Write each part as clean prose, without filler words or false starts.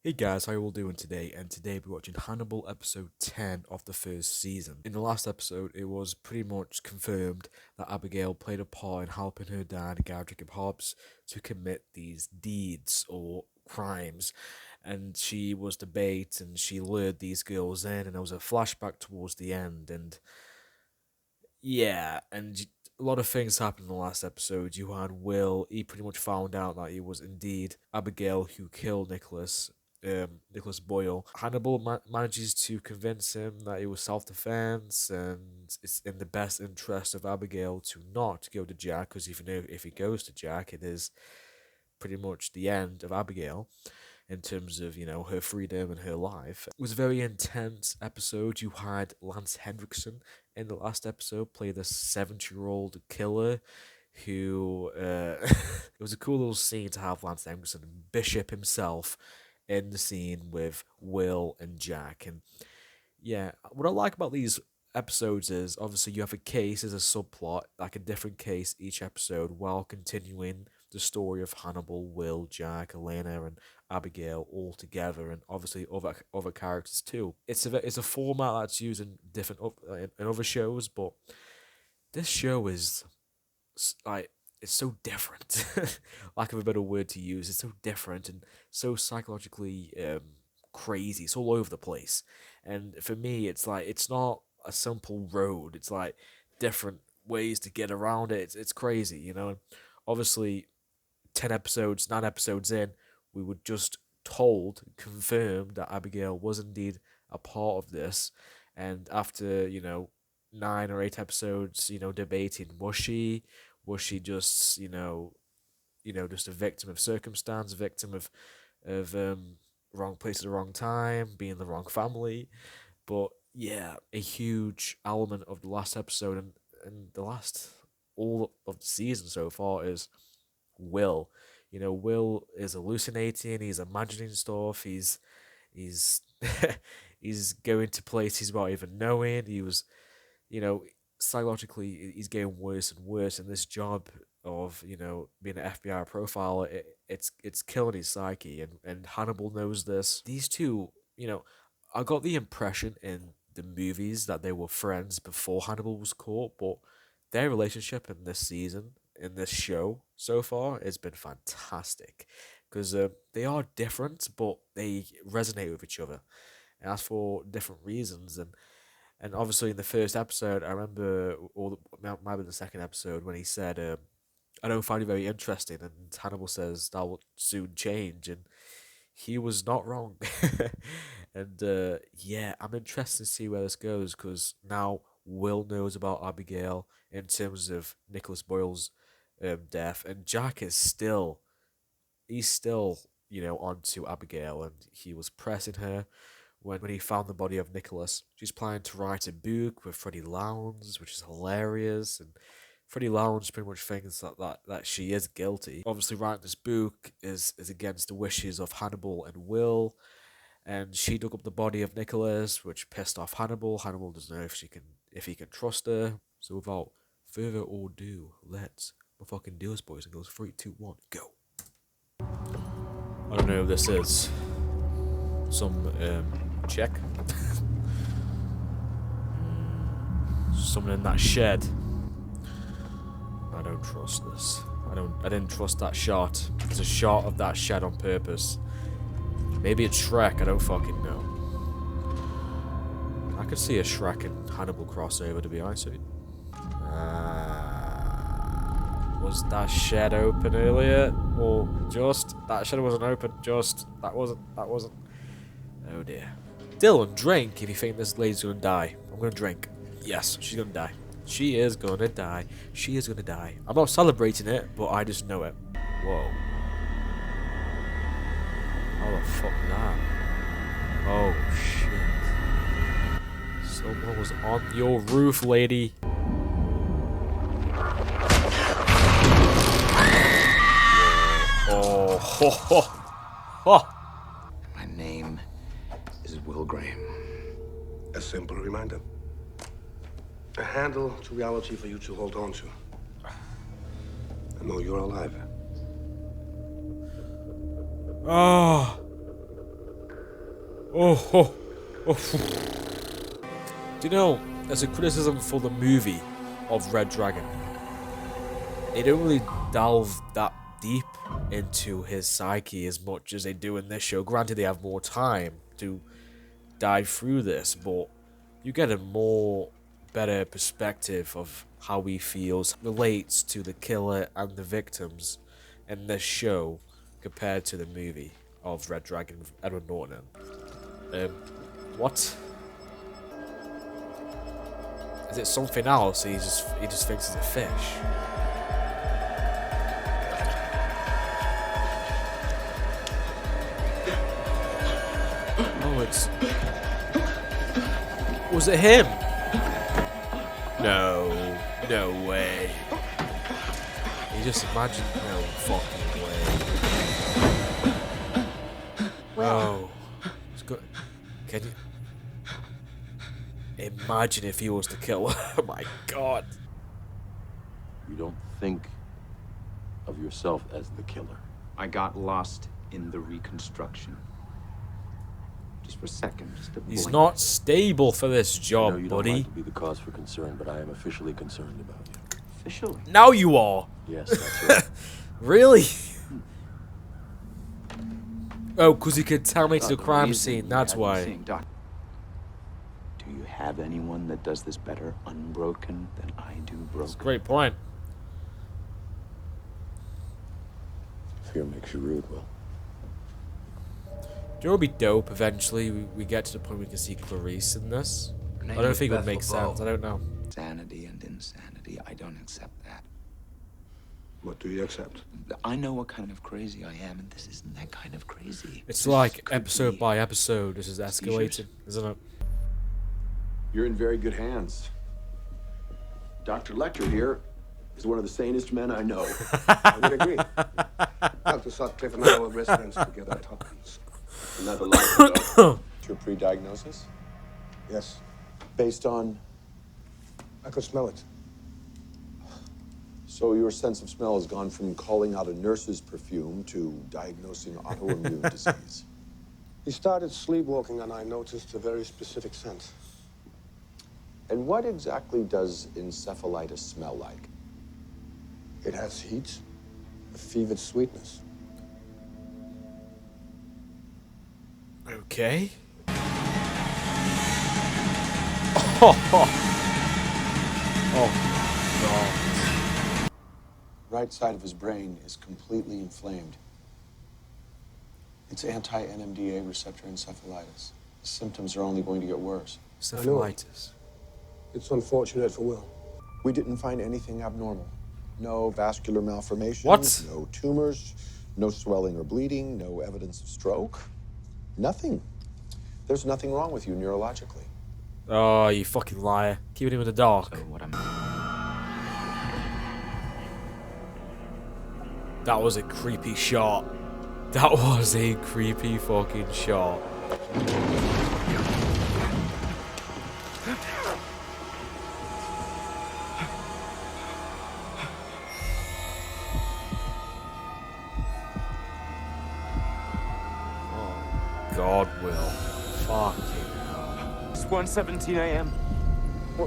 Hey guys, how you all doing today? And today we're watching Hannibal episode 10 of the first season. In the last episode, it was pretty much confirmed that Abigail played a part in helping her dad, Gary Jacob Hobbs, to commit these deeds or crimes. And she was the bait and she lured these girls in, and there was a flashback towards the end. And yeah, and a lot of things happened in the last episode. You had Will, he pretty much found out that it was indeed Abigail who killed Nicholas Boyle. Hannibal manages to convince him that it was self-defense and it's in the best interest of Abigail to not go to Jack, because if he goes to Jack, it is pretty much the end of Abigail in terms of, her freedom and her life. It was a very intense episode. You had Lance Hendrickson in the last episode play the 70-year-old killer who it was a cool little scene to have Lance Hendrickson and Bishop himself in the scene with Will and Jack. And yeah, what I like about these episodes is obviously you have a case as a subplot, like a different case each episode, while continuing the story of Hannibal, Will, Jack, Elena, and Abigail all together, and obviously other characters too. It's a format that's used in different in other shows, but this show is like it's so different. Lack of a better word to use, it's so different and so psychologically crazy. It's all over the place, and for me, it's like it's not a simple road. It's like different ways to get around it. It's crazy, Obviously, 10 episodes, 9 episodes in, we were just told, confirmed that Abigail was indeed a part of this, and after 9 or 8 episodes, debating was she just just a victim of circumstance, a victim of wrong place at the wrong time, being the wrong family. But yeah, a huge element of the last episode and the last all of the season so far is Will. Will is hallucinating. He's imagining stuff. He's he's going to places without even knowing. He was, you know, psychologically he's getting worse and worse. And this job of being an FBI profiler, it's killing his psyche. And Hannibal knows this. These two, I got the impression in the movies that they were friends before Hannibal was caught, but their relationship in this season, in this show so far, has been fantastic because they are different, but they resonate with each other, and that's for different reasons. And obviously in the first episode, I remember, or might be the second episode, when he said, "I don't find it very interesting," and Hannibal says that will soon change, and he was not wrong. And yeah, I'm interested to see where this goes because now Will knows about Abigail in terms of Nicholas Boyle's death, and Jack is still onto Abigail, and he was pressing her when he found the body of Nicholas. She's planning to write a book with Freddie Lowndes, which is hilarious, and Freddie Lowndes pretty much thinks that she is guilty. Obviously, writing this book is against the wishes of Hannibal and Will, and she dug up the body of Nicholas, which pissed off Hannibal. Hannibal doesn't know if he can trust her. So without further ado, let's fucking do this, boys and girls. 3, 2, 1, go. I don't know who this is. Some check. Someone in that shed. I don't trust this. I didn't trust that shot. It's a shot of that shed on purpose. Maybe it's Shrek, I don't fucking know. I could see a Shrek and Hannibal crossover, to be honest with you. Was that shed open earlier? Or just? That shed wasn't open, just. That wasn't. Oh dear. Dylan, drink if you think this lady's gonna die. I'm gonna drink. Yes, she's gonna die. She is gonna die. She is gonna die. I'm not celebrating it, but I just know it. Whoa. How the fuck that? Oh shit. Someone was on your roof, lady. Oh, ho, ho, ho. My name is Will Graham. A simple reminder. A handle to reality for you to hold on to. I know you're alive. Oh. Oh, oh, oh. Do you know, as a criticism for the movie of Red Dragon, they don't really delve that deep into his psyche as much as they do in this show. Granted, they have more time to dive through this, but you get a more better perspective of how he feels, relates to the killer and the victims in this show compared to the movie of Red Dragon with Edward Norton. What? Is it something else? He just thinks it's a fish. Oh, it's. Was it him? No way. You just imagine. No fucking way. Oh, it's good. Can you imagine if he was the killer? Oh my god. You don't think of yourself as the killer. I got lost in the reconstruction. Just for a second, just a He's blink. not stable for this I know job, you buddy. don't like to be the cause for concern, but I am officially concerned about you. Officially. Now you are. Yes, that's right. Really? Oh, because he contaminated the The crime reason scene, you that's had me why. seeing Do you have anyone that does this better unbroken than I do broken? Great point. Fear makes you rude, Will. Do you know what would be dope eventually? We get to the point where we can see Clarice in this. I don't think it would make sense. I don't know. Sanity and insanity, I don't accept that. What do you accept? I know what kind of crazy I am, and this isn't that kind of crazy. It's This like could episode be by episode, this is escalating, seizures. isn't it? You're in very good hands. Dr. Lecter here is one of the sanest men I know. I would agree. Dr. Sutcliffe and I were best friends together at Hopkins. Another life ago. Your pre-diagnosis? Yes, Based on... I could smell it. So your sense of smell has gone from calling out a nurse's perfume to diagnosing autoimmune disease. He started sleepwalking and I noticed a very specific scent. And what exactly does encephalitis smell like? It has heat, a fevered sweetness. Okay. Oh god. Right side of his brain is completely inflamed. It's anti-NMDA receptor encephalitis. The symptoms are only going to get worse. Encephalitis. It's unfortunate for Will. We didn't find anything abnormal. No vascular malformations. What? No tumors, no swelling or bleeding, no evidence of stroke. Nothing. There's nothing wrong with you neurologically. Oh, you fucking liar. Keeping him in the dark. So what I'm... That was a creepy shot. That was a creepy fucking shot. Oh, God, Will. Fucking hell. It's 1:17 a.m.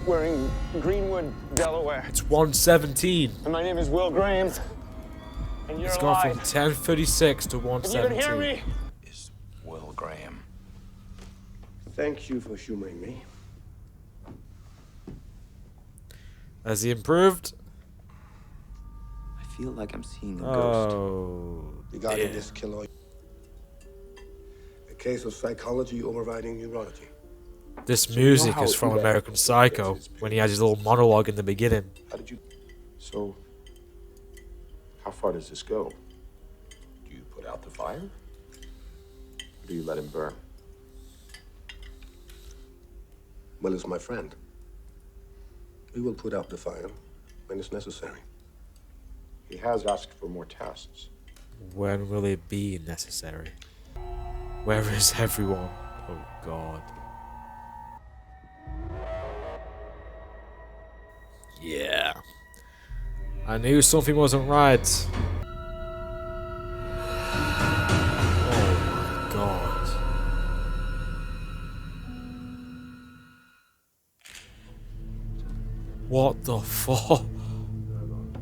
We're in Greenwood, Delaware. It's 1:17. And my name is Will Graham. And you're It's gone from alive. 10:36 to Can you even hear 1:17. me? is Will Graham. Thank you for humoring me. Has he improved? I feel like I'm seeing a ghost. Oh, Regarding dear. this killer, a case of psychology overriding neurology. This you know music how is from Eva American Psycho gets his when he has his little monologue in the beginning. How did you... So, how far does this go? Do you put out the fire? Or do you let him burn? Will is my friend. We will put out the fire when it's necessary. He has asked for more tests. When will it be necessary? Where is everyone? Oh God. Yeah. I knew something wasn't right. Oh my God. What the fuck?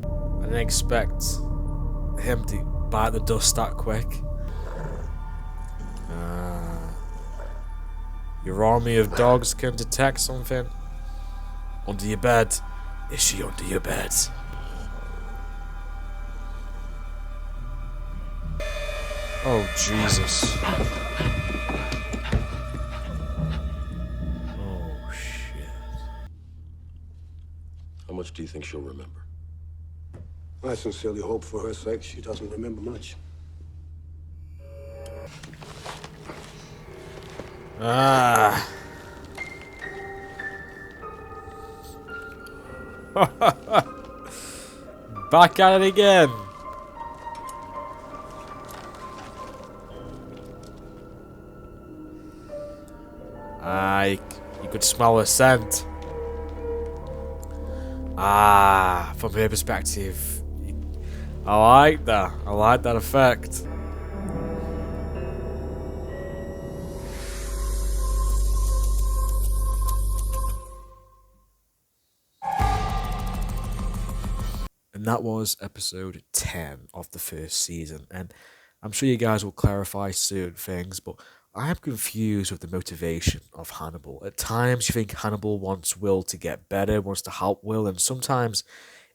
I didn't expect him to bite the dust that quick. Your army of dogs can detect something. Under your bed. Is she under your bed? Oh, Jesus. Oh, shit. How much do you think she'll remember? I sincerely hope for her sake she doesn't remember much. Ah. Back at it again. You could smell a scent. From her perspective. I like that. I like that effect. And that was episode 10 of the first season. And I'm sure you guys will clarify certain things, but I am confused with the motivation of Hannibal. At times, you think Hannibal wants Will to get better, wants to help Will, and sometimes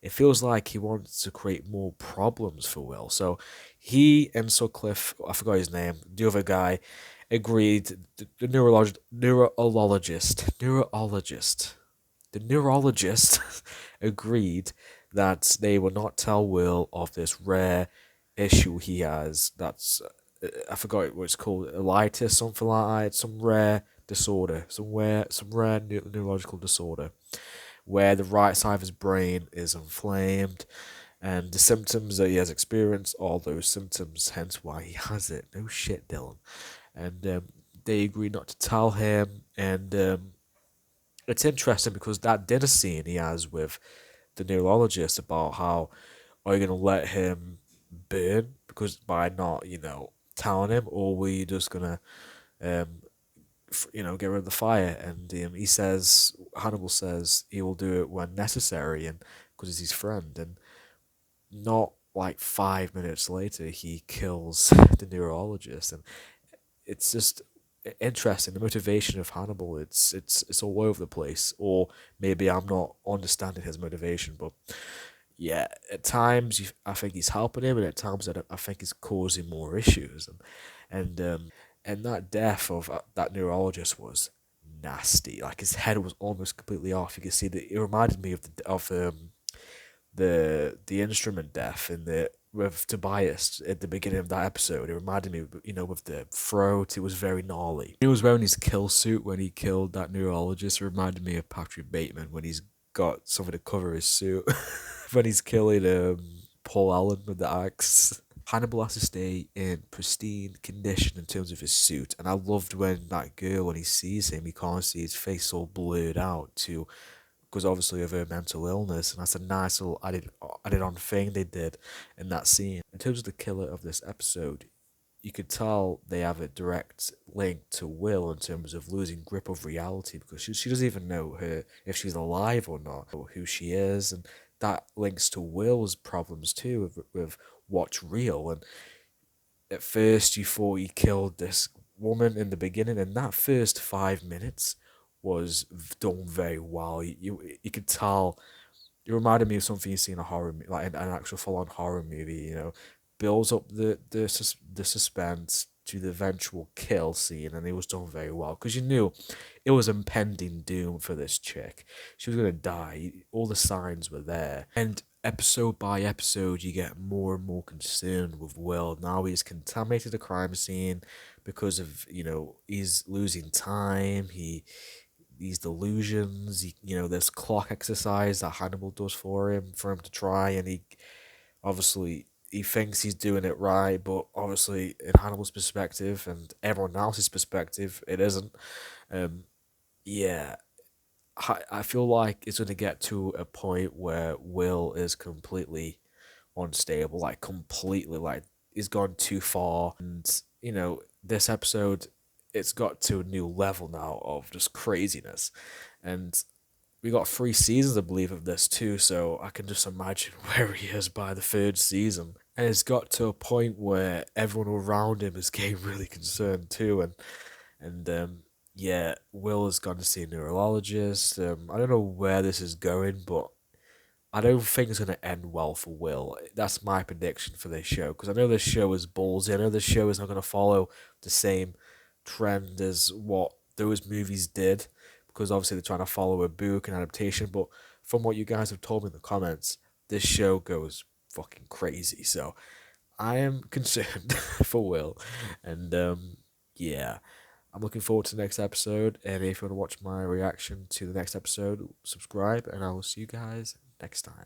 it feels like he wants to create more problems for Will. So he and Sutcliffe, I forgot his name, the other guy, agreed, the neurologist agreed that they would not tell Will of this rare issue he has. That's I forgot what it's called, elitis, something like that. It's some rare disorder, some rare neurological disorder, where the right side of his brain is inflamed, and the symptoms that he has experienced are those symptoms. Hence why he has it. No shit, Dylan. And they agreed not to tell him, and it's interesting because that dinner scene he has with the neurologist about how are you going to let him burn because by not, telling him, or were you just going to, get rid of the fire? And Hannibal says he will do it when necessary, and because he's his friend. And not like 5 minutes later, he kills the neurologist, and it's just interesting the motivation of Hannibal. It's all over the place, or maybe I'm not understanding his motivation. But yeah, at times I think he's helping him, and at times I think he's causing more issues. And that death of that neurologist was nasty. Like his head was almost completely off. You can see that it reminded me of the instrument death in the with Tobias at the beginning of that episode. It reminded me, with the throat. It was very gnarly. He was wearing his kill suit when he killed that neurologist. It reminded me of Patrick Bateman when he's got something to cover his suit when he's killing Paul Allen with the axe. Hannibal has to stay in pristine condition in terms of his suit, and I loved when that girl, when he sees him, he can't see his face all blurred out too, because obviously of her mental illness, and that's a nice little added on thing they did in that scene. In terms of the killer of this episode, you could tell they have a direct link to Will in terms of losing grip of reality, because she doesn't even know if she's alive or not, or who she is, and that links to Will's problems too with what's real. And at first you thought he killed this woman in the beginning, and that first 5 minutes was done very well. You could tell it reminded me of something you see in a horror, like an actual full-on horror movie. Builds up the suspense to the eventual kill scene, and it was done very well because you knew it was impending doom for this chick. She was gonna die. All the signs were there, and episode by episode, you get more and more concerned with Will. Now he's contaminated the crime scene because of he's losing time. These delusions, this clock exercise that Hannibal does for him to try, and he thinks he's doing it right, but obviously in Hannibal's perspective and everyone else's perspective, it isn't. Yeah, I feel like it's going to get to a point where Will is completely unstable, like completely, like he's gone too far. And this episode, it's got to a new level now of just craziness. And we got 3 seasons, I believe, of this too, so I can just imagine where he is by the 3rd season. And it's got to a point where everyone around him is getting really concerned too, and yeah, Will has gone to see a neurologist. I don't know where this is going, but I don't think it's going to end well for Will. That's my prediction for this show, because I know this show is ballsy. I know this show is not going to follow the same trend as what those movies did, because obviously they're trying to follow a book and adaptation. But from what you guys have told me in the comments, this show goes fucking crazy. So I am concerned for Will, and yeah. I'm looking forward to the next episode, and if you want to watch my reaction to the next episode, subscribe, and I will see you guys next time.